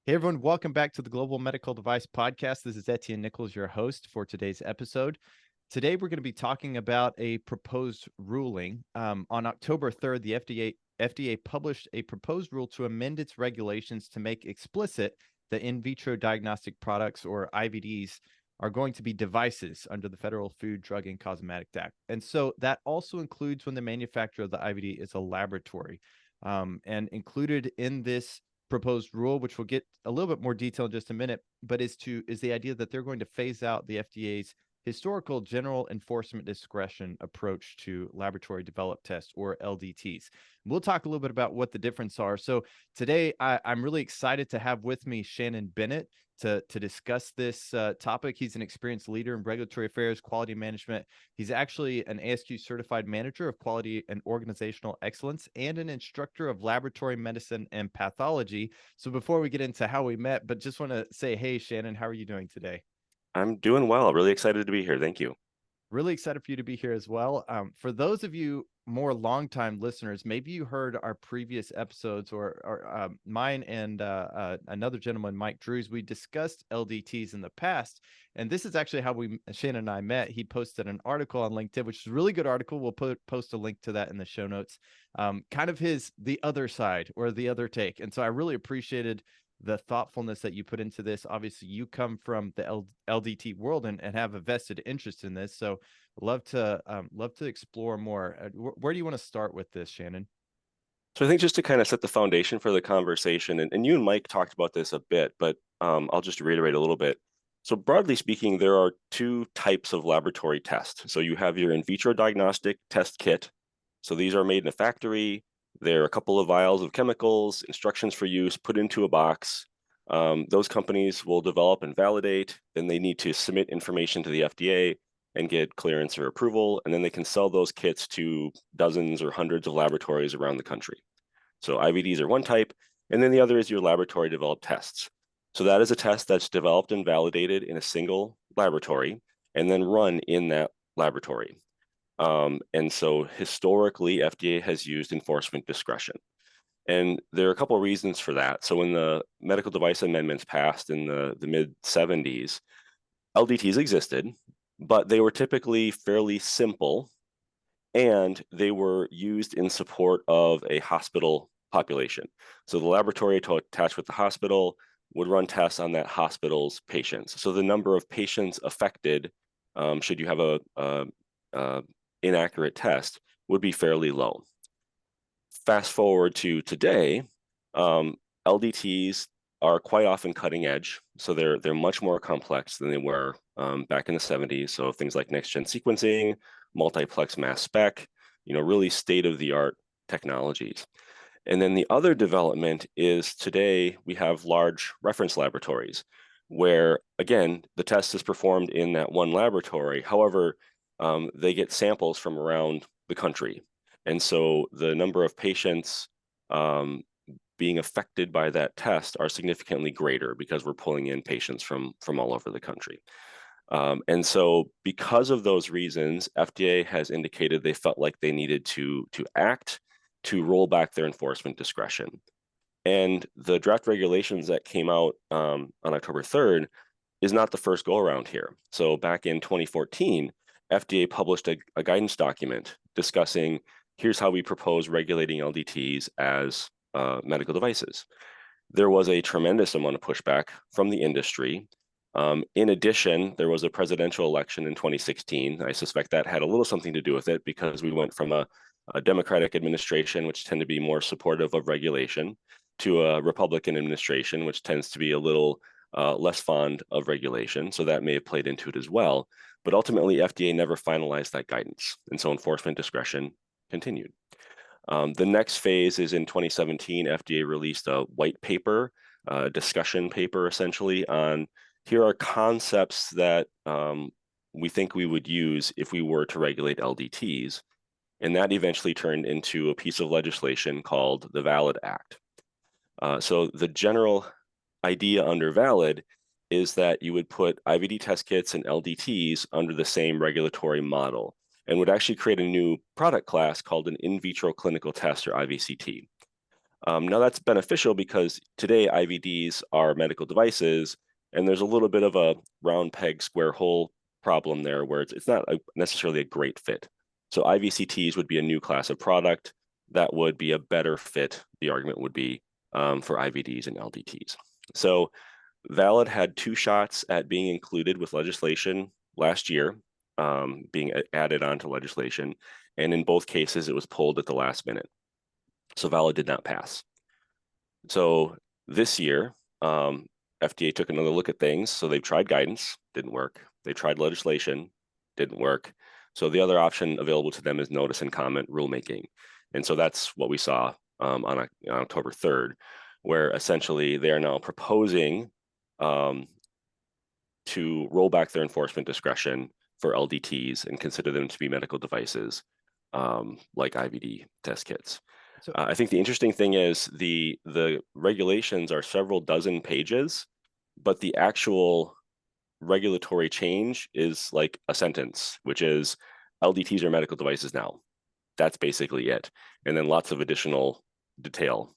Hey everyone, welcome back to the Global Medical Device Podcast. This is Etienne Nichols, your host for today's episode. Today we're going to be talking about a proposed ruling. On October 3rd, the FDA published a proposed rule to amend its regulations to make explicit that in vitro diagnostic products, or IVDs, are going to be devices under the Federal Food, Drug, and Cosmetic Act. And so that also includes when the manufacturer of the IVD is a laboratory. And included in this proposed rule, which we'll get a little bit more detail in just a minute, but is the idea that they're going to phase out the FDA's historical general enforcement discretion approach to laboratory developed tests, or LDTs. We'll talk a little bit about what the difference are. So today I'm really excited to have with me Shannon Bennett to discuss this topic. He's an experienced leader in regulatory affairs, quality management. He's actually an ASQ certified manager of quality and organizational excellence and an instructor of laboratory medicine and pathology. So before we get into how we met, but just want to say, hey, Shannon, how are you doing today? I'm doing well. Really excited to be here. Thank you. Really excited for you to be here as well. For those of you more longtime listeners, maybe you heard our previous episodes, or mine and another gentleman, Mike Drews. We discussed LDTs in the past, and this is actually how Shannon and I met. He posted an article on LinkedIn, which is a really good article. We'll post a link to that in the show notes. Kind of the other side, or the other take, and so I really appreciated the thoughtfulness that you put into this. Obviously, you come from the LDT world and have a vested interest in this. So love to explore more. Where do you want to start with this, Shannon? So I think just to kind of set the foundation for the conversation, and you and Mike talked about this a bit, but I'll just reiterate a little bit. So broadly speaking, there are two types of laboratory tests. So you have your in vitro diagnostic test kit. So these are made in a factory. They're a couple of vials of chemicals, instructions for use, put into a box. Those companies will develop and validate. Then they need to submit information to the FDA and get clearance or approval, and then they can sell those kits to dozens or hundreds of laboratories around the country. So IVDs are one type, and then the other is your laboratory developed tests. So that is a test that's developed and validated in a single laboratory and then run in that laboratory. And so historically, FDA has used enforcement discretion. And there are a couple of reasons for that. So when the medical device amendments passed in the mid 70s, LDTs existed, but they were typically fairly simple and they were used in support of a hospital population. So the laboratory attached with the hospital would run tests on that hospital's patients. So the number of patients affected, should you have a inaccurate test, would be fairly low. Fast forward to today, LDTs are quite often cutting edge. So they're much more complex than they were back in the 70s. So things like next-gen sequencing, multiplex mass spec, really state-of-the-art technologies. And then the other development is today we have large reference laboratories where, again, the test is performed in that one laboratory. However, they get samples from around the country. And so the number of patients being affected by that test are significantly greater because we're pulling in patients from all over the country. And so because of those reasons, FDA has indicated they felt like they needed to act to roll back their enforcement discretion. And the draft regulations that came out on October 3rd is not the first go around here. So back in 2014, FDA published a guidance document discussing here's how we propose regulating LDTs as medical devices. There was a tremendous amount of pushback from the industry. In addition, there was a presidential election in 2016. I suspect that had a little something to do with it because we went from a Democratic administration, which tend to be more supportive of regulation, to a Republican administration, which tends to be a little less fond of regulation. So that may have played into it as well. But ultimately, FDA never finalized that guidance. And so enforcement discretion continued. The next phase is in 2017, FDA released a white paper, discussion paper essentially on here are concepts that we think we would use if we were to regulate LDTs. And that eventually turned into a piece of legislation called the VALID Act. So the general idea under VALID is that you would put IVD test kits and LDTs under the same regulatory model and would actually create a new product class called an in vitro clinical test, or IVCT. Now that's beneficial because today IVDs are medical devices, and there's a little bit of a round peg, square hole problem there where it's not necessarily a great fit. So IVCTs would be a new class of product that would be a better fit, the argument would be, for IVDs and LDTs. So Valid had two shots at being included with legislation last year, being added onto legislation. And in both cases, it was pulled at the last minute. So Valid did not pass. So this year, FDA took another look at things. So they've tried guidance, didn't work. They tried legislation, didn't work. So the other option available to them is notice and comment rulemaking. And so that's what we saw on October 3rd, where essentially they are now proposing to roll back their enforcement discretion for LDTs and consider them to be medical devices like IVD test kits. So I think the interesting thing is the regulations are several dozen pages, but the actual regulatory change is like a sentence, which is LDTs are medical devices now. That's basically it. And then lots of additional detail.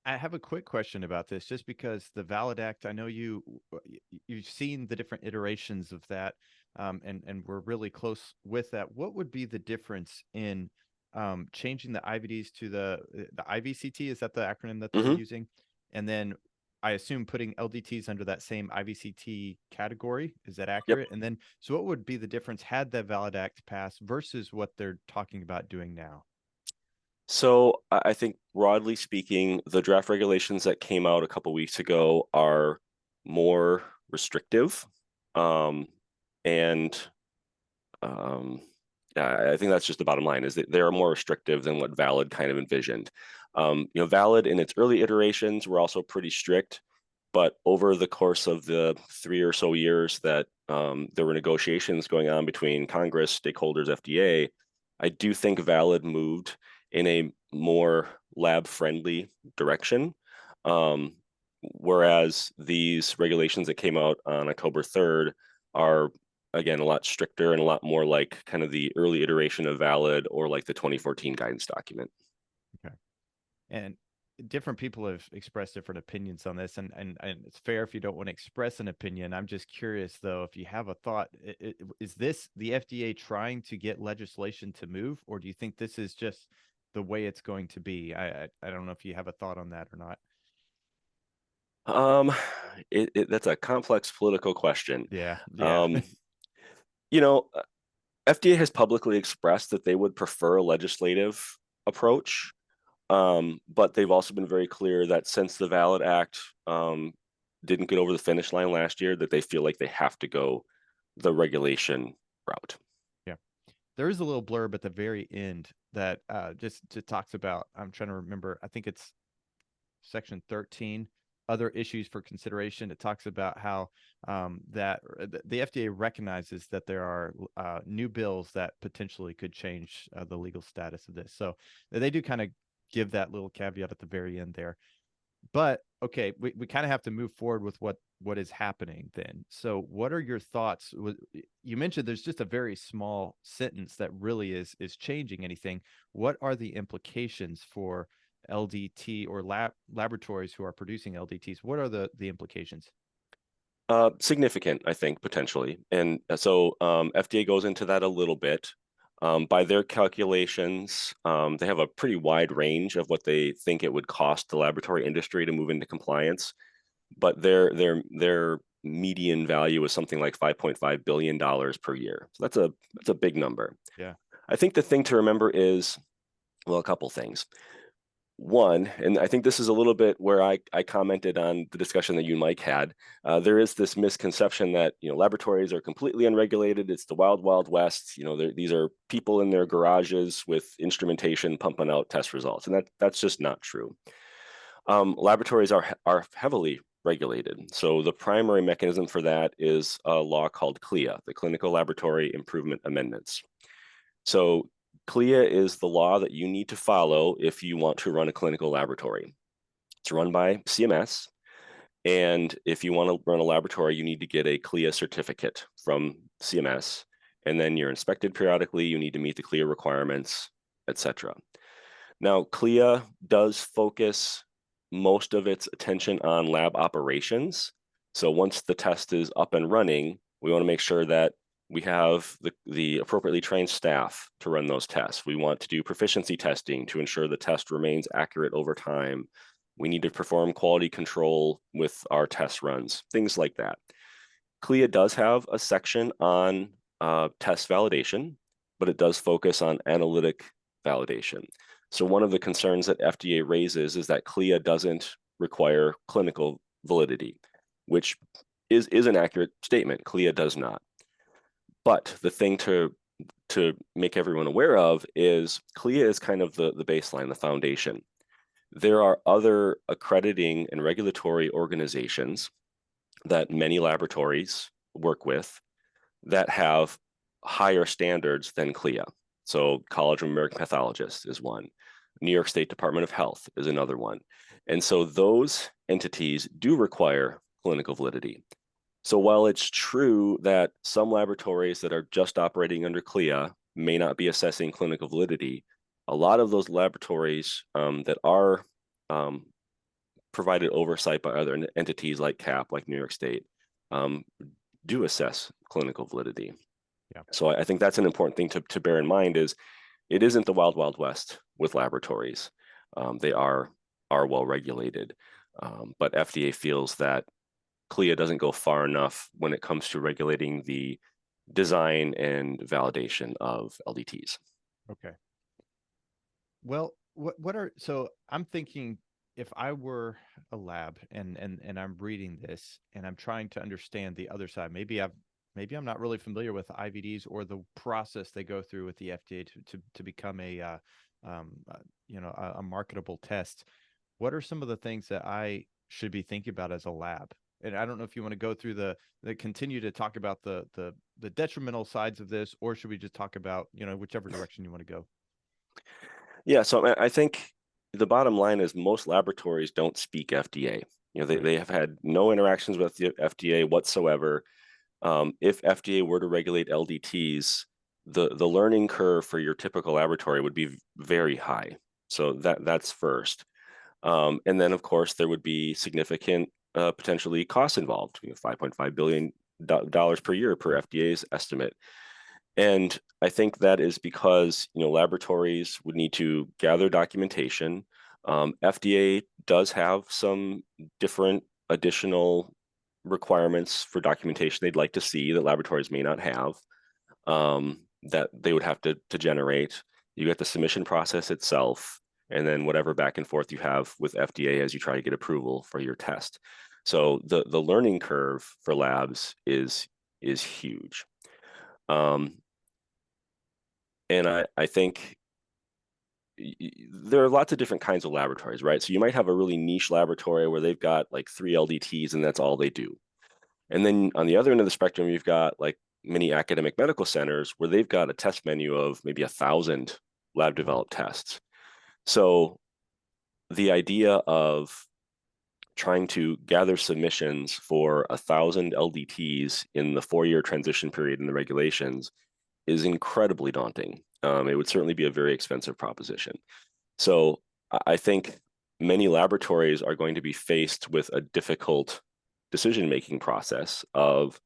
I have a quick question about this, just because the Valid Act, I know you've seen the different iterations of that, and we're really close with that. What would be the difference in changing the IVDs to the IVCT? Is that the acronym that they're using? And then I assume putting LDTs under that same IVCT category. Is that accurate? Yep. And then, so what would be the difference had the Valid Act passed versus what they're talking about doing now? So I think broadly speaking, the draft regulations that came out a couple weeks ago are more restrictive. And I think that's just the bottom line, is that they are more restrictive than what Valid kind of envisioned. Valid in its early iterations were also pretty strict, but over the course of the 3 or so years that there were negotiations going on between Congress, stakeholders, FDA, I do think Valid moved in a more lab-friendly direction. Whereas these regulations that came out on October 3rd are, again, a lot stricter and a lot more like kind of the early iteration of Valid or like the 2014 guidance document. Okay. And different people have expressed different opinions on this, and it's fair if you don't want to express an opinion. I'm just curious though, if you have a thought, is this the FDA trying to get legislation to move, or do you think this is just the way it's going to be? I don't know if you have a thought on that or not. That's a complex political question. Yeah. You know, FDA has publicly expressed that they would prefer a legislative approach, but they've also been very clear that since the Valid Act didn't get over the finish line last year, that they feel like they have to go the regulation route. Yeah. There is a little blurb at the very end that just talks about, I'm trying to remember, I think it's section 13, other issues for consideration. It talks about how that the FDA recognizes that there are new bills that potentially could change the legal status of this. So they do kind of give that little caveat at the very end there. But okay, we kind of have to move forward with what is happening then. So what are your thoughts? You mentioned there's just a very small sentence that really is changing anything. What are the implications for LDT or laboratories who are producing LDTs? What are the implications? Significant, I think, potentially. And so FDA goes into that a little bit. By their calculations, they have a pretty wide range of what they think it would cost the laboratory industry to move into compliance. But their median value is something like $5.5 billion per year. So that's a big number. Yeah. I think the thing to remember is, well, a couple things. One, and I think this is a little bit where I commented on the discussion that you and Mike had. There is this misconception that laboratories are completely unregulated. It's the wild, wild west. These are people in their garages with instrumentation pumping out test results, and that's just not true. Laboratories are heavily regulated. So the primary mechanism for that is a law called CLIA, the Clinical Laboratory Improvement Amendments. So CLIA is the law that you need to follow if you want to run a clinical laboratory. It's run by CMS. And if you want to run a laboratory, you need to get a CLIA certificate from CMS. And then you're inspected periodically. You need to meet the CLIA requirements, et cetera. Now, CLIA does focus most of its attention on lab operations. So once the test is up and running, we want to make sure that we have the appropriately trained staff to run those tests. We want to do proficiency testing to ensure the test remains accurate over time. We need to perform quality control with our test runs, things like that. CLIA does have a section on test validation, but it does focus on analytic validation. So one of the concerns that FDA raises is that CLIA doesn't require clinical validity, which is an accurate statement. CLIA does not. But the thing to make everyone aware of is CLIA is kind of the baseline, the foundation. There are other accrediting and regulatory organizations that many laboratories work with that have higher standards than CLIA. So College of American Pathologists is one. New York State Department of Health is another one. And so those entities do require clinical validity. So while it's true that some laboratories that are just operating under CLIA may not be assessing clinical validity, a lot of those laboratories that are provided oversight by other entities like CAP, like New York State, do assess clinical validity. Yeah. So I think that's an important thing to bear in mind is it isn't the wild, wild west with laboratories. They are well regulated, but FDA feels that CLIA doesn't go far enough when it comes to regulating the design and validation of LDTs. Okay. Well, so I'm thinking if I were a lab and I'm reading this and I'm trying to understand the other side, maybe I'm not really familiar with IVDs or the process they go through with the FDA to become a marketable test. What are some of the things that I should be thinking about as a lab? And I don't know if you want to go through the continue to talk about the detrimental sides of this, or should we just talk about, whichever direction you want to go? Yeah, so I think the bottom line is most laboratories don't speak FDA. They have had no interactions with the FDA whatsoever. If FDA were to regulate LDTs, the learning curve for your typical laboratory would be very high. So that's first. And then, of course, there would be significant potentially costs involved, $5.5 billion per year per FDA's estimate. And I think that is because laboratories would need to gather documentation. FDA does have some different additional requirements for documentation they'd like to see that laboratories may not have, that they would have to generate. You get the submission process itself, and then whatever back and forth you have with FDA as you try to get approval for your test. So the learning curve for labs is huge. And I think there are lots of different kinds of laboratories, right? So you might have a really niche laboratory where they've got like 3 LDTs and that's all they do. And then on the other end of the spectrum, you've got like many academic medical centers where they've got a test menu of maybe 1,000 lab developed tests. So the idea of trying to gather submissions for 1,000 LDTs in the 4-year transition period in the regulations is incredibly daunting. It would certainly be a very expensive proposition. So I think many laboratories are going to be faced with a difficult decision-making process of,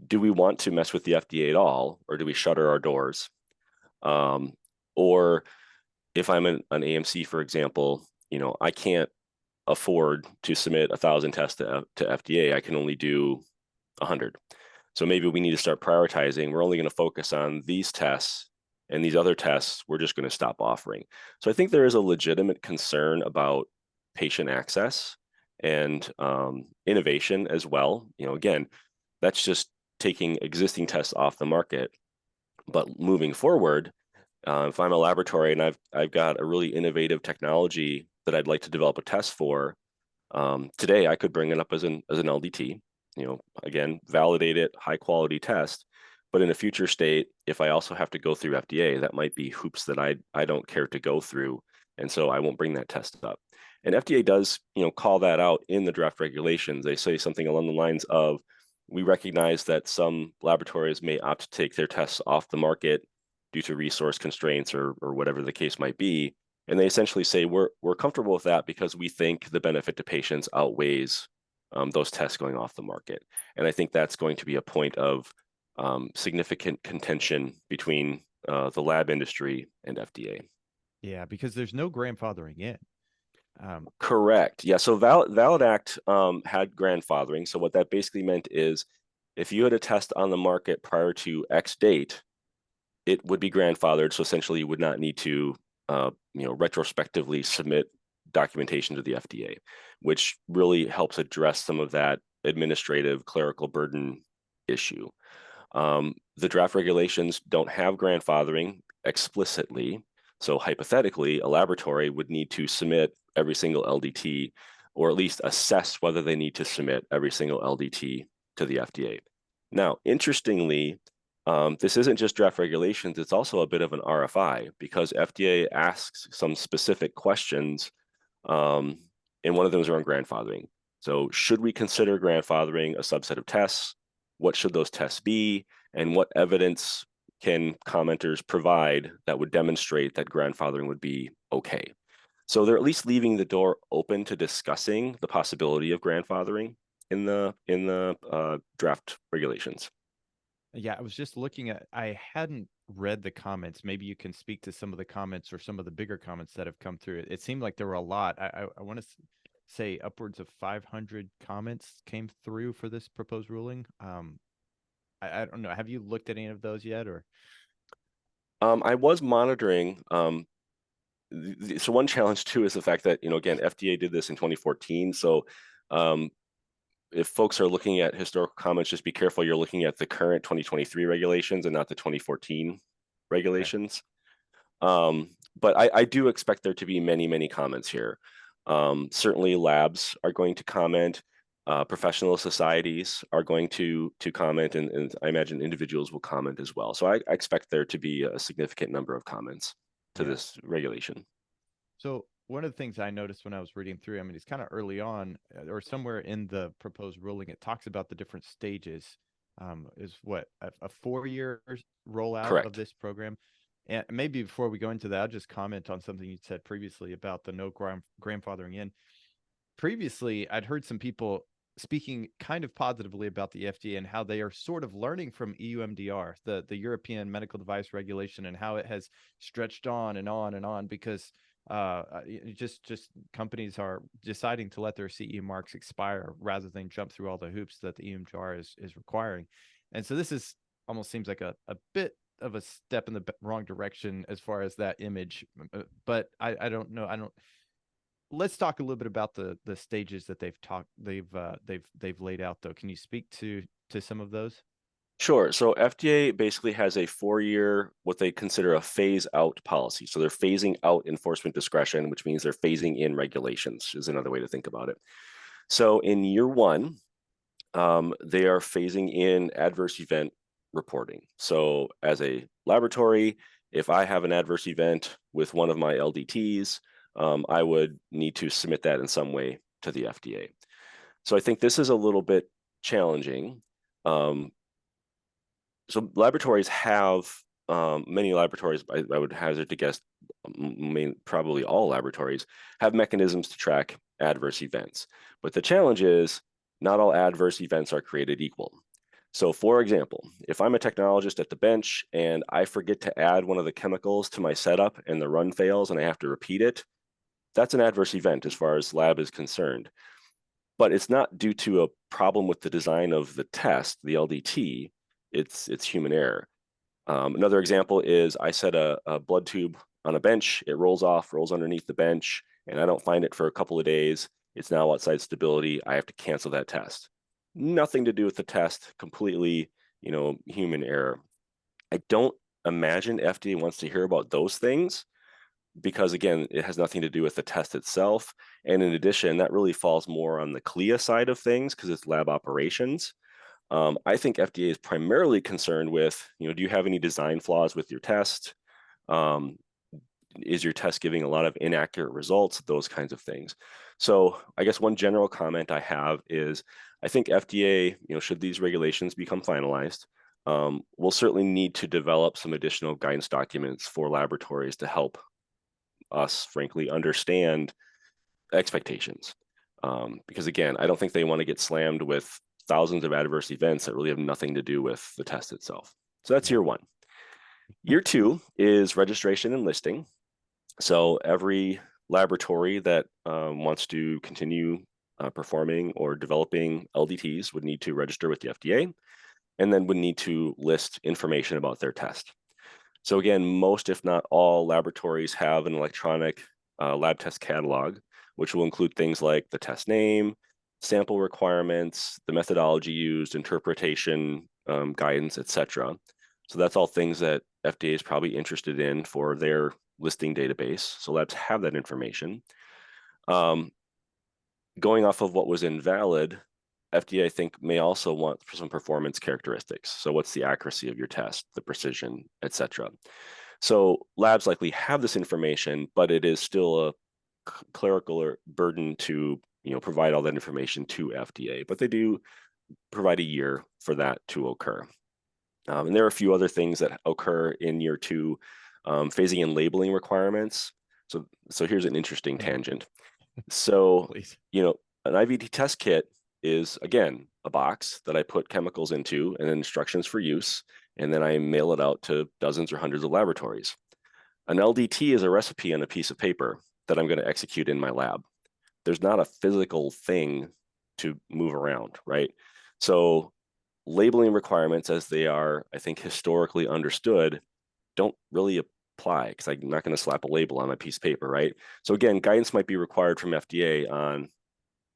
do we want to mess with the FDA at all, or do we shutter our doors? Or if I'm an AMC, for example, I can't afford to submit 1,000 tests to FDA. I can only do 100. So maybe we need to start prioritizing. We're only going to focus on these tests, and these other tests we're just going to stop offering. So I think there is a legitimate concern about patient access and innovation as well. Again, that's just taking existing tests off the market. But moving forward, if I'm a laboratory and I've got a really innovative technology that I'd like to develop a test for, today I could bring it up as an LDT. Again, validate it, high quality test. But in a future state, if I also have to go through FDA, that might be hoops that I don't care to go through. And so I won't bring that test up. And FDA does, call that out in the draft regulations. They say something along the lines of, we recognize that some laboratories may opt to take their tests off the market due to resource constraints or whatever the case might be. And they essentially say, we're comfortable with that because we think the benefit to patients outweighs those tests going off the market. And I think that's going to be a point of significant contention between the lab industry and FDA. Yeah, because there's no grandfathering in. Correct. Yeah. So Valid Act had grandfathering. So what that basically meant is if you had a test on the market prior to X date, it would be grandfathered. So essentially, you would not need to, retrospectively submit documentation to the FDA, which really helps address some of that administrative clerical burden issue. The draft regulations don't have grandfathering explicitly. So hypothetically, a laboratory would need to submit every single LDT, or at least assess whether they need to submit every single LDT to the FDA. Now, interestingly, this isn't just draft regulations, it's also a bit of an RFI because FDA asks some specific questions, and one of them is around grandfathering. So should we consider grandfathering a subset of tests? What should those tests be? And what evidence can commenters provide that would demonstrate that grandfathering would be okay? So they're at least leaving the door open to discussing the possibility of grandfathering in the draft regulations. Yeah, I was just looking at, I hadn't read the comments. Maybe you can speak to some of the comments or some of the bigger comments that have come through. It seemed like there were a lot. I want to say upwards of 500 comments came through for this proposed ruling. I don't know. Have you looked at any of those yet, or? I was monitoring. So one challenge too is the fact that, again, FDA did this in 2014. So if folks are looking at historical comments, just be careful. You're looking at the current 2023 regulations and not the 2014 regulations. Okay. But I do expect there to be many, many comments here. Certainly labs are going to comment. Professional societies are going to comment, and I imagine individuals will comment as well. So I expect there to be a significant number of comments to this regulation. So one of the things I noticed when I was reading through, I mean, it's kind of early on, or somewhere in the proposed ruling, it talks about the different stages. Is what a 4-year rollout Correct. of this program. And maybe before we go into that, I'll just comment on something you said previously about the no grandfathering in. Previously, I'd heard some people speaking kind of positively about the FDA and how they are sort of learning from EU MDR, the European Medical Device Regulation, and how it has stretched on and on and on because just companies are deciding to let their CE marks expire rather than jump through all the hoops that the EU MDR is requiring. And so this is almost seems like a bit of a step in the wrong direction as far as that image. But I don't know. Let's talk a little bit about the stages that they've laid out, though. Can you speak to some of those? Sure. So FDA basically has a 4-year, what they consider a phase out policy. So they're phasing out enforcement discretion, which means they're phasing in regulations, is another way to think about it. So in year 1, they are phasing in adverse event reporting. So as a laboratory, if I have an adverse event with one of my LDTs, I would need to submit that in some way to the FDA. So I think this is a little bit challenging. So laboratories have, many laboratories, I would hazard to guess, probably all laboratories, have mechanisms to track adverse events. But the challenge is not all adverse events are created equal. So for example, if I'm a technologist at the bench and I forget to add one of the chemicals to my setup and the run fails and I have to repeat it, that's an adverse event as far as lab is concerned. But it's not due to a problem with the design of the test, the LDT, it's human error. Another example is I set a blood tube on a bench, it rolls off, rolls underneath the bench, and I don't find it for a couple of days. It's now outside stability. I have to cancel that test. Nothing to do with the test, completely, human error. I don't imagine FDA wants to hear about those things because, again, it has nothing to do with the test itself. And in addition, that really falls more on the CLIA side of things because it's lab operations. I think FDA is primarily concerned with, do you have any design flaws with your test? Is your test giving a lot of inaccurate results? Those kinds of things. So I guess one general comment I have is I think FDA, should these regulations become finalized, will certainly need to develop some additional guidance documents for laboratories to help us, frankly, understand expectations. Because again, I don't think they want to get slammed with thousands of adverse events that really have nothing to do with the test itself. So that's year one. Year two is registration and listing. So every laboratory that wants to continue performing or developing LDTs would need to register with the FDA and then would need to list information about their test. So again, most, if not all, laboratories have an electronic lab test catalog, which will include things like the test name, sample requirements, the methodology used, interpretation, guidance, etc. So that's all things that FDA is probably interested in for their listing database. So labs have that information. Going off of what was invalid, FDA, I think, may also want some performance characteristics. So what's the accuracy of your test, the precision, etc. So labs likely have this information, but it is still a clerical burden to provide all that information to FDA. But they do provide a year for that to occur. And there are a few other things that occur in year two, phasing in labeling requirements. So here's an interesting tangent. So, an IVD test kit is, again, a box that I put chemicals into and then instructions for use, and then I mail it out to dozens or hundreds of laboratories. An LDT is a recipe on a piece of paper that I'm going to execute in my lab. There's not a physical thing to move around, right? So labeling requirements, as they are, I think, historically understood, don't really apply because I'm not going to slap a label on my piece of paper, right? So again, guidance might be required from FDA on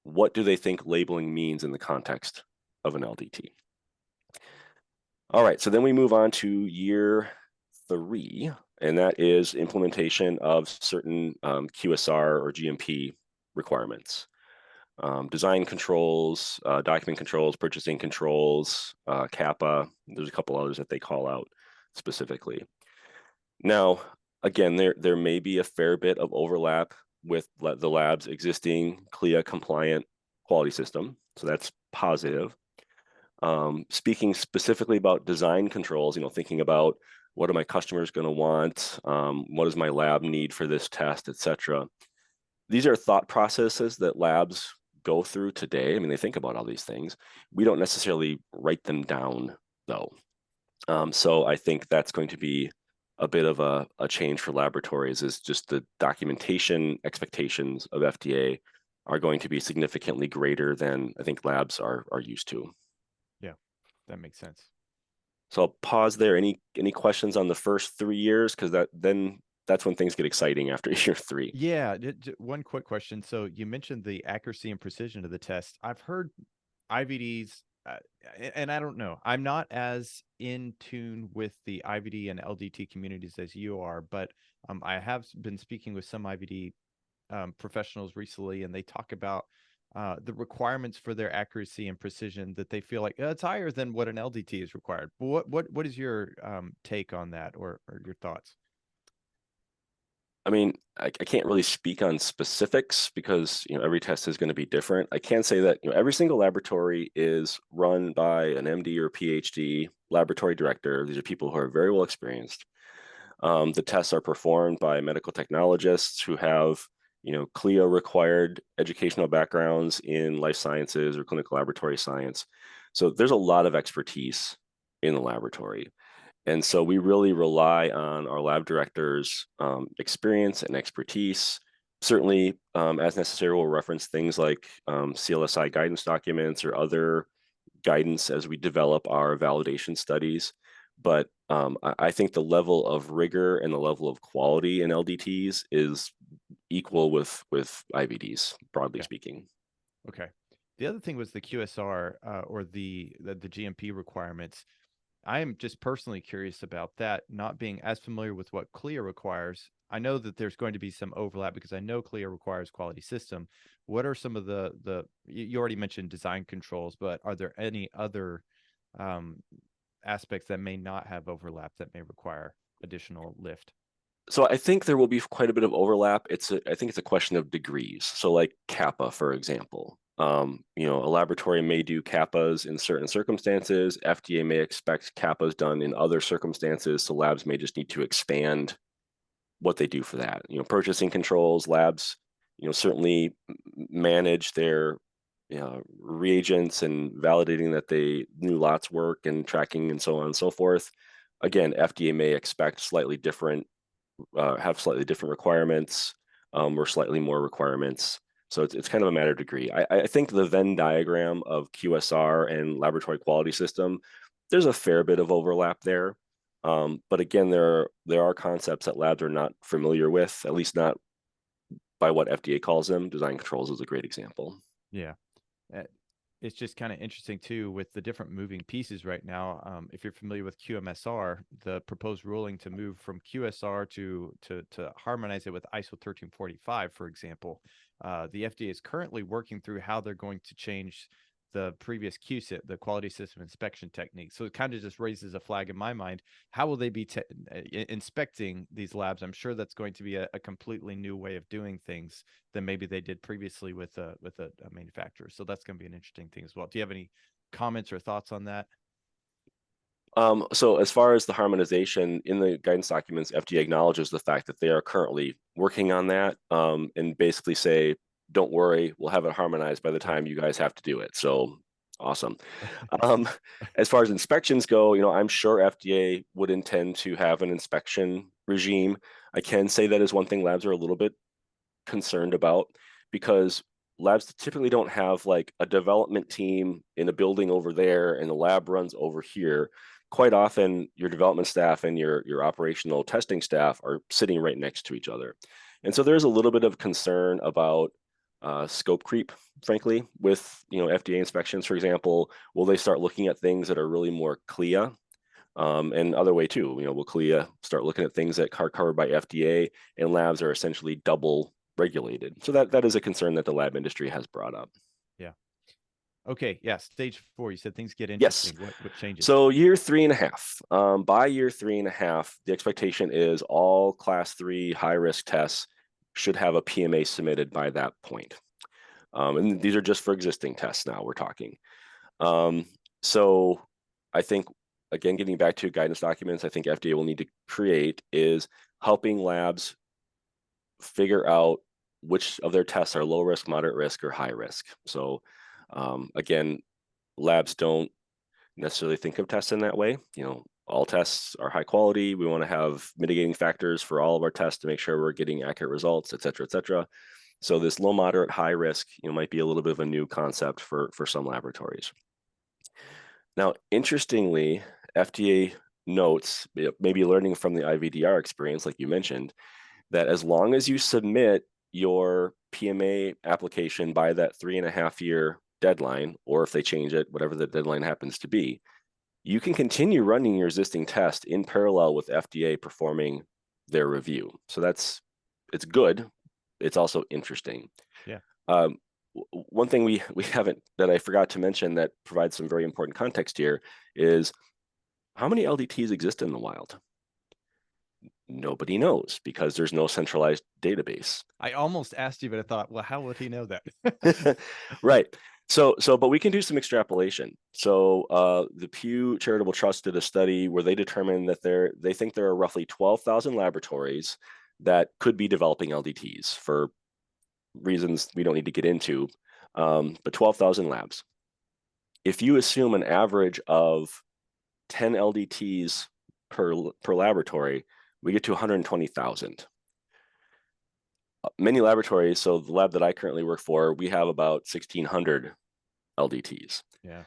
what do they think labeling means in the context of an LDT. All right, so then we move on to year three, and that is implementation of certain QSR or GMP requirements. Design controls, document controls, purchasing controls, CAPA. There's a couple others that they call out specifically. Now, again, there may be a fair bit of overlap with the lab's existing CLIA compliant quality system, so that's positive. Speaking specifically about design controls, thinking about what are my customers going to want, what does my lab need for this test, etc. These are thought processes that labs go through today. I mean, they think about all these things. We don't necessarily write them down, though. So I think that's going to be a bit of a change for laboratories, is just the documentation expectations of FDA are going to be significantly greater than I think labs are used to. Yeah, that makes sense. So I'll pause there. Any questions on the first 3 years? Because that's when things get exciting after year three. Yeah, one quick question. So you mentioned the accuracy and precision of the test. I've heard IVDs, and I don't know, I'm not as in tune with the IVD and LDT communities as you are, but I have been speaking with some IVD professionals recently, and they talk about the requirements for their accuracy and precision, that they feel like it's higher than what an LDT is required. What is your take on that, or your thoughts? I mean, I can't really speak on specifics because every test is going to be different. I can say that every single laboratory is run by an MD or PhD laboratory director. These are people who are very well experienced. The tests are performed by medical technologists who have CLIA required educational backgrounds in life sciences or clinical laboratory science. So there's a lot of expertise in the laboratory. And so we really rely on our lab directors' experience and expertise. Certainly, as necessary, we'll reference things like CLSI guidance documents or other guidance as we develop our validation studies. But I think the level of rigor and the level of quality in LDTs is equal with IVDs, broadly speaking. Okay. The other thing was the QSR or the GMP requirements. I am just personally curious about that, not being as familiar with what CLIA requires. I know that there's going to be some overlap because I know CLIA requires quality system. What are some of you already mentioned design controls, but are there any other aspects that may not have overlap that may require additional lift? So I think there will be quite a bit of overlap. I think it's a question of degrees. So like CAPA, for example, a laboratory may do CAPAs in certain circumstances. FDA may expect CAPAs done in other circumstances. So labs may just need to expand what they do for that. Purchasing controls, labs, certainly manage their reagents and validating that new lots work and tracking and so on and so forth. Again, FDA may expect have slightly different requirements, or slightly more requirements. So it's kind of a matter of degree. I think the Venn diagram of QSR and laboratory quality system, there's a fair bit of overlap there. But again, there are concepts that labs are not familiar with, at least not by what FDA calls them. Design controls is a great example. Yeah. It's just kind of interesting too with the different moving pieces right now. If you're familiar with QMSR, the proposed ruling to move from QSR to harmonize it with ISO 1345, for example, the FDA is currently working through how they're going to change the previous QSIP, the quality system inspection technique. So it kind of just raises a flag in my mind. How will they be inspecting these labs? I'm sure that's going to be a completely new way of doing things than maybe they did previously with a manufacturer. So that's going to be an interesting thing as well. Do you have any comments or thoughts on that? So as far as the harmonization in the guidance documents, FDA acknowledges the fact that they are currently working on that, and basically say, don't worry, we'll have it harmonized by the time you guys have to do it. So awesome. As far as inspections go, I'm sure FDA would intend to have an inspection regime. I can say that is one thing labs are a little bit concerned about, because labs typically don't have like a development team in a building over there and the lab runs over here. Quite often, your development staff and your operational testing staff are sitting right next to each other. And so there's a little bit of concern about scope creep, frankly, with FDA inspections, for example. Will they start looking at things that are really more CLIA? And other way too, will CLIA start looking at things that are covered by FDA, and labs are essentially double regulated? So that is a concern that the lab industry has brought up. Yeah. Okay. Yeah. Stage 4, you said things get Yes. interesting. What changes? So year 3.5, by year 3.5, the expectation is all class 3 high risk tests should have a PMA submitted by that point. And these are just for existing tests now we're talking. So I think, again, getting back to guidance documents, I think FDA will need to create is helping labs figure out which of their tests are low risk, moderate risk, or high risk. So again, labs don't necessarily think of tests in that way. All tests are high quality. We want to have mitigating factors for all of our tests to make sure we're getting accurate results, et cetera, et cetera. So this low, moderate, high risk, might be a little bit of a new concept for some laboratories. Now, interestingly, FDA notes, maybe learning from the IVDR experience, like you mentioned, that as long as you submit your PMA application by that 3.5-year deadline, or if they change it, whatever the deadline happens to be, you can continue running your existing test in parallel with FDA performing their review. So it's good. It's also interesting. Yeah. One thing we haven't, that I forgot to mention, that provides some very important context here, is how many LDTs exist in the wild? Nobody knows, because there's no centralized database. I almost asked you, but I thought, well, how would he know that? Right. So, but we can do some extrapolation. So the Pew Charitable Trust did a study where they determined that they think there are roughly 12,000 laboratories that could be developing LDTs for reasons we don't need to get into, but 12,000 labs. If you assume an average of 10 LDTs per laboratory, we get to 120,000. Many laboratories, so the lab that I currently work for, we have about 1,600 LDTs. Yeah.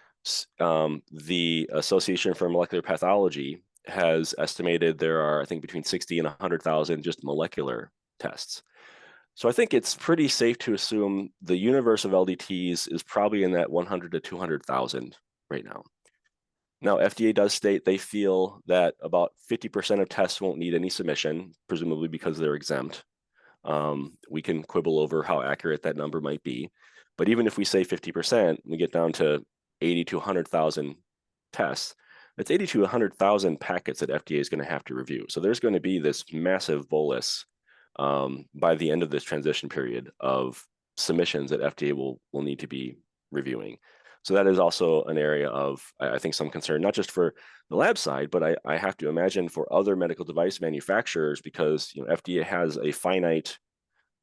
The Association for Molecular Pathology has estimated there are, I think, between 60 and 100,000 just molecular tests. So I think it's pretty safe to assume the universe of LDTs is probably in that 100 to 200,000 right now. Now, FDA does state they feel that about 50% of tests won't need any submission, presumably because they're exempt. We can quibble over how accurate that number might be. But even if we say 50%, we get down to 80 to 100,000 tests. That's 80 to 100,000 packets that FDA is going to have to review. So there's going to be this massive bolus by the end of this transition period of submissions that FDA will need to be reviewing. So that is also an area of, I think, some concern, not just for the lab side, but I have to imagine for other medical device manufacturers, because FDA has a finite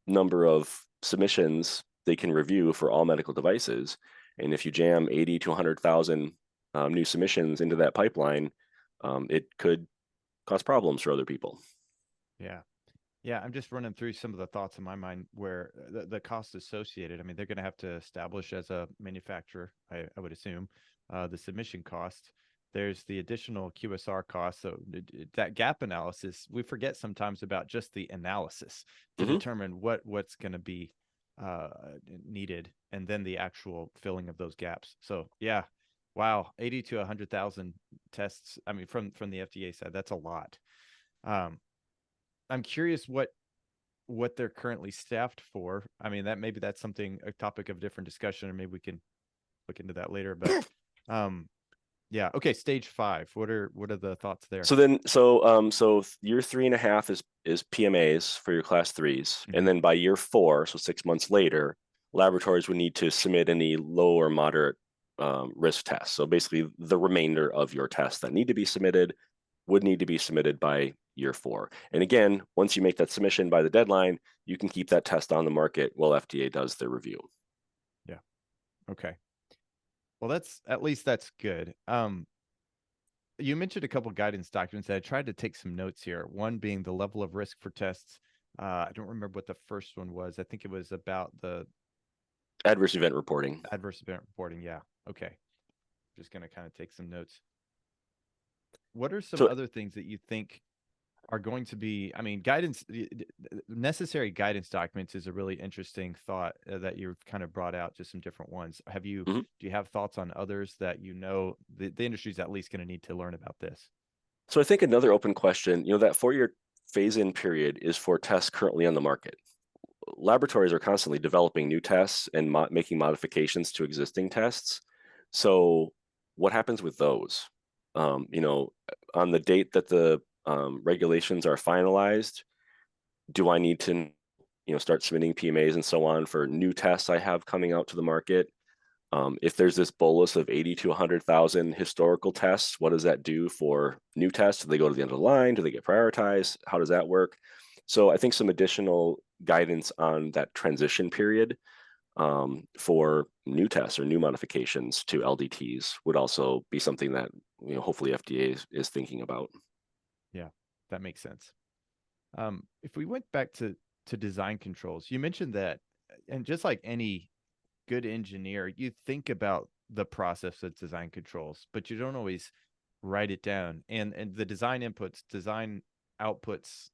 number of submissions they can review for all medical devices. And if you jam 80 to 100,000 new submissions into that pipeline, it could cause problems for other people. Yeah. Yeah, I'm just running through some of the thoughts in my mind where the cost associated. I mean, they're going to have to establish as a manufacturer, I would assume, the submission cost. There's the additional QSR cost. So that gap analysis, we forget sometimes about just the analysis to determine what's going to be needed, and then the actual filling of those gaps. So yeah, wow, 80 to 100,000 tests. I mean, from the FDA side, that's a lot. I'm curious what they're currently staffed for. I mean, maybe that's something, a topic of different discussion, or maybe we can look into that later. But yeah, okay. Stage 5. What are the thoughts there? So year 3.5 is PMAs for your class 3s, and then by year 4, so 6 months later, laboratories would need to submit any low or moderate risk tests. So basically, the remainder of your tests that need to be submitted would need to be submitted by year 4. And again, once you make that submission by the deadline, you can keep that test on the market while FDA does their review. Yeah. Okay. Well, that's good. You mentioned a couple guidance documents. I tried to take some notes here. One being the level of risk for tests. I don't remember what the first one was. I think it was about the adverse event reporting. Adverse event reporting. Yeah. Okay. Just going to kind of take some notes. What are some other things that you think are going to be, I mean, necessary guidance documents is a really interesting thought that you've kind of brought out, just some different ones. Do you have thoughts on others that the industry's at least going to need to learn about this? So I think another open question, that 4-year phase-in period is for tests currently on the market. Laboratories are constantly developing new tests and making modifications to existing tests. So what happens with those? On the date that the regulations are finalized, do I need to start submitting PMAs and so on for new tests I have coming out to the market? If there's this bolus of 80 to 100,000 historical tests, what does that do for new tests? Do they go to the end of the line? Do they get prioritized? How does that work? So I think some additional guidance on that transition period for new tests or new modifications to LDTs would also be something that hopefully FDA is thinking about. Yeah, that makes sense. If we went back to design controls, you mentioned that, and just like any good engineer, you think about the process of design controls, but you don't always write it down. And the design inputs, design outputs,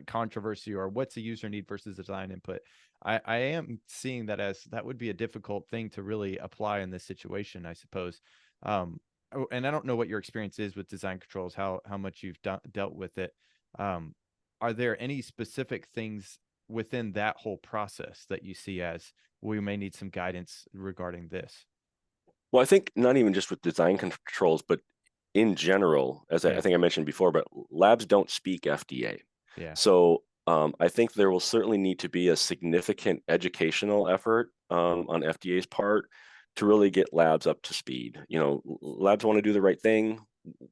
controversy, or what's a user need versus design input. I am seeing that as that would be a difficult thing to really apply in this situation, I suppose. And I don't know what your experience is with design controls, how much you've dealt with it. Are there any specific things within that whole process that you see as we may need some guidance regarding this? Well, I think not even just with design controls, but in general, as I think I mentioned before, but labs don't speak FDA. Yeah. So I think there will certainly need to be a significant educational effort on FDA's part to really get labs up to speed. Labs want to do the right thing.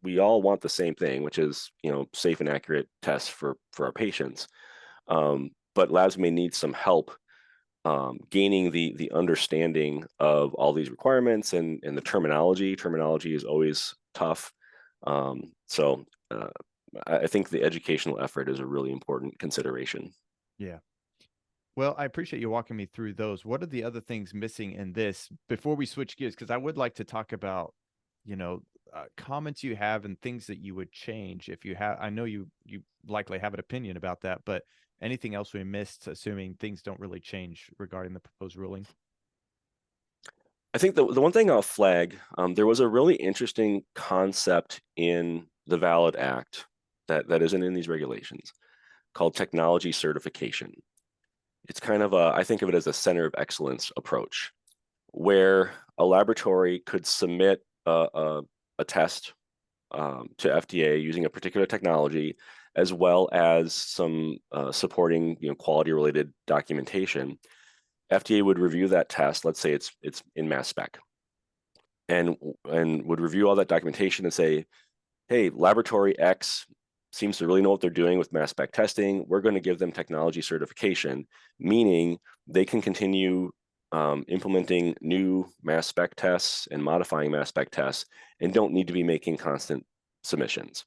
We all want the same thing, which is, safe and accurate tests for our patients. But labs may need some help gaining the understanding of all these requirements and the terminology. Terminology is always tough. So I think the educational effort is a really important consideration. Yeah. Well, I appreciate you walking me through those. What are the other things missing in this before we switch gears? Because I would like to talk about, comments you have and things that you would change if you have. I know you likely have an opinion about that, but anything else we missed, assuming things don't really change regarding the proposed ruling? I think the one thing I'll flag, there was a really interesting concept in the VALID Act that isn't in these regulations called technology certification. It's kind of I think of it as a center of excellence approach, where a laboratory could submit a test to FDA using a particular technology, as well as some supporting quality related documentation. FDA would review that test. Let's say it's in mass spec. and would review all that documentation and say, hey, laboratory X seems to really know what they're doing with mass spec testing. We're going to give them technology certification, meaning they can continue implementing new mass spec tests and modifying mass spec tests and don't need to be making constant submissions.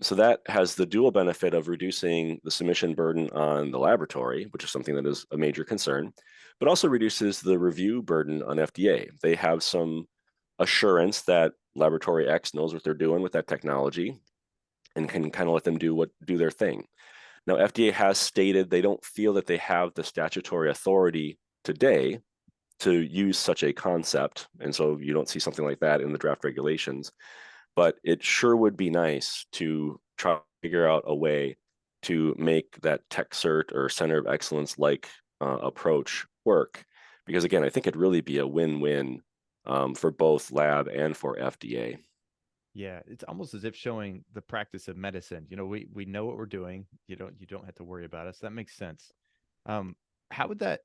So that has the dual benefit of reducing the submission burden on the laboratory, which is something that is a major concern, but also reduces the review burden on FDA. They have some assurance that laboratory X knows what they're doing with that technology and can kind of let them do their thing. Now, FDA has stated they don't feel that they have the statutory authority today to use such a concept, and so you don't see something like that in the draft regulations. But it sure would be nice to try to figure out a way to make that tech cert or center of excellence like approach work, because again, I think it'd really be a win-win for both lab and for FDA. Yeah, it's almost as if showing the practice of medicine. We know what we're doing. You don't have to worry about us. That makes sense. How would that?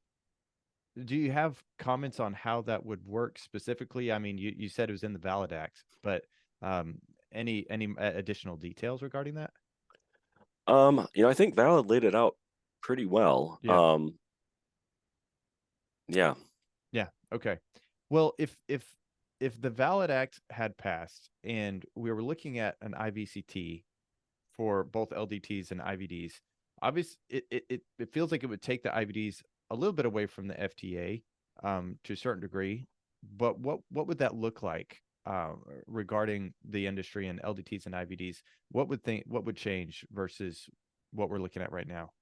Do you have comments on how that would work specifically? I mean, you said it was in the Valid Act, but any additional details regarding that? I think Valid laid it out pretty well. Yeah. Yeah. Yeah. Okay. Well, if the Valid Act had passed and we were looking at an IVCT for both LDTs and IVDs, obviously it feels like it would take the IVDs a little bit away from the FDA to a certain degree. But what would that look like regarding the industry and LDTs and IVDs? What would change versus what we're looking at right now?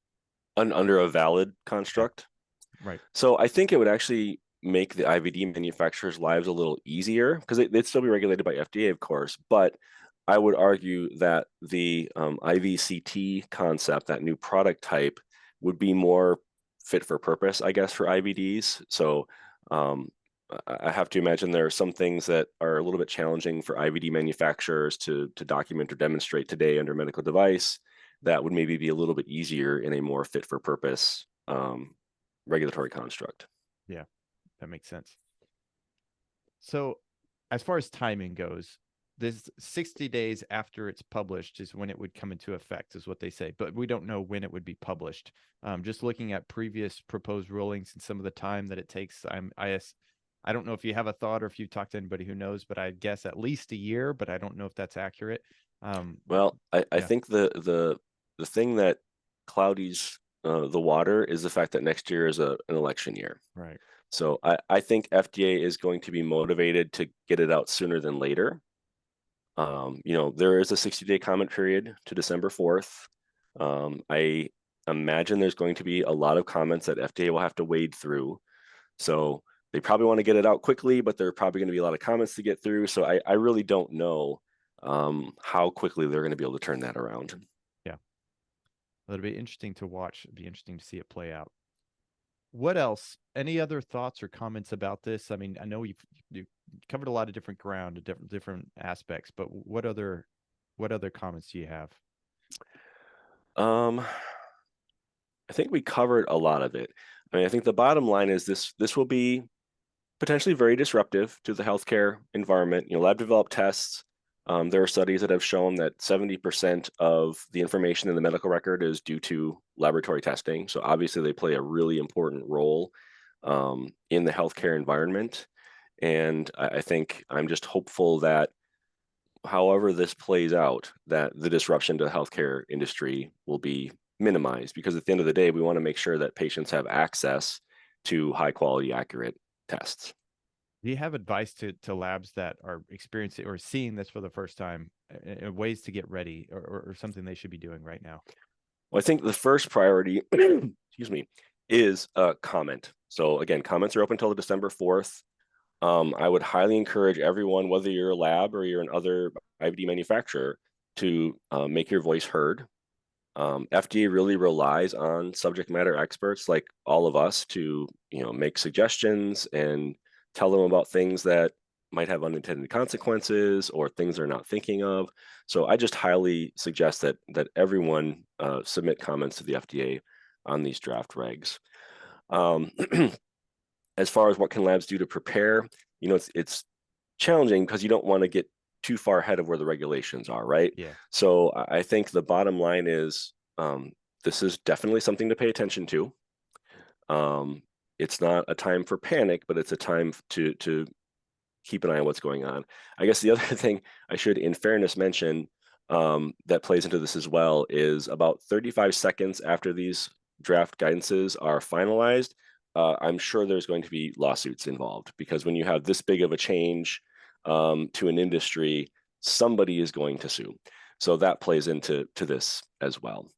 Under a valid Yeah. construct. Right. So I think it would actually make the IVD manufacturers' lives a little easier, because they'd still be regulated by FDA, of course. But I would argue that the IVCT concept, that new product type, would be more fit for purpose, I guess, for IVDs. So I have to imagine there are some things that are a little bit challenging for IVD manufacturers to document or demonstrate today under medical device that would maybe be a little bit easier in a more fit for purpose regulatory construct. Yeah, that makes sense. So, as far as timing goes, this 60 days after it's published is when it would come into effect, is what they say. But we don't know when it would be published. Just looking at previous proposed rulings and some of the time that it takes, I don't know if you have a thought or if you talked to anybody who knows, but I guess at least a year. But I don't know if that's accurate. Well, I Yeah. think the thing that cloudies the water is the fact that next year is an election year. Right. So I think FDA is going to be motivated to get it out sooner than later. There is a 60-day comment period to December 4th. I imagine there's going to be a lot of comments that FDA will have to wade through. So they probably want to get it out quickly, but there are probably going to be a lot of comments to get through. So I really don't know how quickly they're going to be able to turn that around. Yeah. It'll be interesting to watch. It'll be interesting to see it play out. What else? Any other thoughts or comments about this? I mean, I know you covered a lot of different ground, different aspects, but what other comments do you have? I think we covered a lot of it. I mean, I think the bottom line is this will be potentially very disruptive to the healthcare environment. Lab developed tests. There are studies that have shown that 70% of the information in the medical record is due to laboratory testing. So obviously they play a really important role in the healthcare environment. And I think I'm just hopeful that however this plays out, that the disruption to the healthcare industry will be minimized, because at the end of the day, we want to make sure that patients have access to high quality, accurate tests. Do you have advice to labs that are experiencing or seeing this for the first time, ways to get ready or something they should be doing right now? Well, I think the first priority, excuse me, is comment. So again, comments are open until December 4th. I would highly encourage everyone, whether you're a lab or you're another IVD manufacturer, to make your voice heard. FDA really relies on subject matter experts like all of us to, make suggestions and tell them about things that might have unintended consequences or things they're not thinking of. So I just highly suggest that everyone submit comments to the FDA on these draft regs. As far as what can labs do to prepare, it's challenging because you don't want to get too far ahead of where the regulations are, right? Yeah. So I think the bottom line is this is definitely something to pay attention to. It's not a time for panic, but it's a time to keep an eye on what's going on. I guess the other thing I should, in fairness, mention that plays into this as well is about 35 seconds after these draft guidances are finalized, I'm sure there's going to be lawsuits involved because when you have this big of a change to an industry, somebody is going to sue. So that plays into this as well.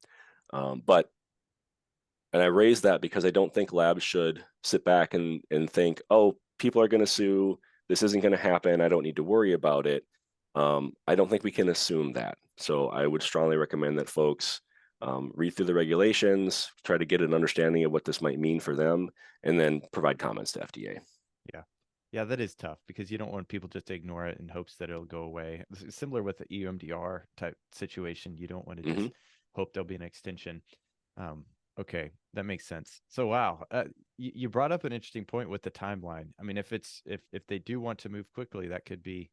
And I raise that because I don't think labs should sit back and think, oh, people are going to sue. This isn't going to happen. I don't need to worry about it. I don't think we can assume that. So I would strongly recommend that folks read through the regulations, try to get an understanding of what this might mean for them, and then provide comments to FDA. Yeah. Yeah, that is tough because you don't want people just to ignore it in hopes that it'll go away. Similar with the EMDR type situation, you don't want to just hope there'll be an extension. Okay, that makes sense. So, wow, you brought up an interesting point with the timeline. I mean, if they do want to move quickly, that could be,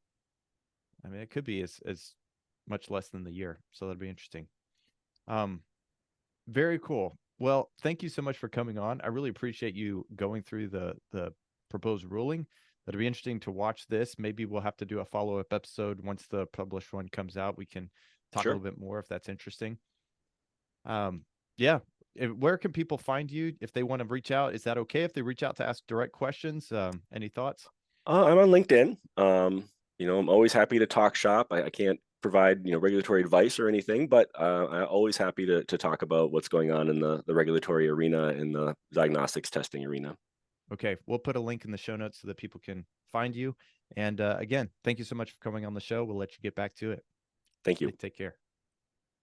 I mean, it could be as much less than the year. So that'd be interesting. Very cool. Well, thank you so much for coming on. I really appreciate you going through the proposed ruling. That'll be interesting to watch this. Maybe we'll have to do a follow-up episode once the published one comes out. We can talk a little bit more if that's interesting. Yeah. Where can people find you if they want to reach out? Is that okay if they reach out to ask direct questions? Any thoughts? I'm on LinkedIn. I'm always happy to talk shop. I can't provide regulatory advice or anything, but I'm always happy to talk about what's going on in the regulatory arena, in the diagnostics testing arena. Okay, we'll put a link in the show notes so that people can find you. And again, thank you so much for coming on the show. We'll let you get back to it. Thank you. Take care.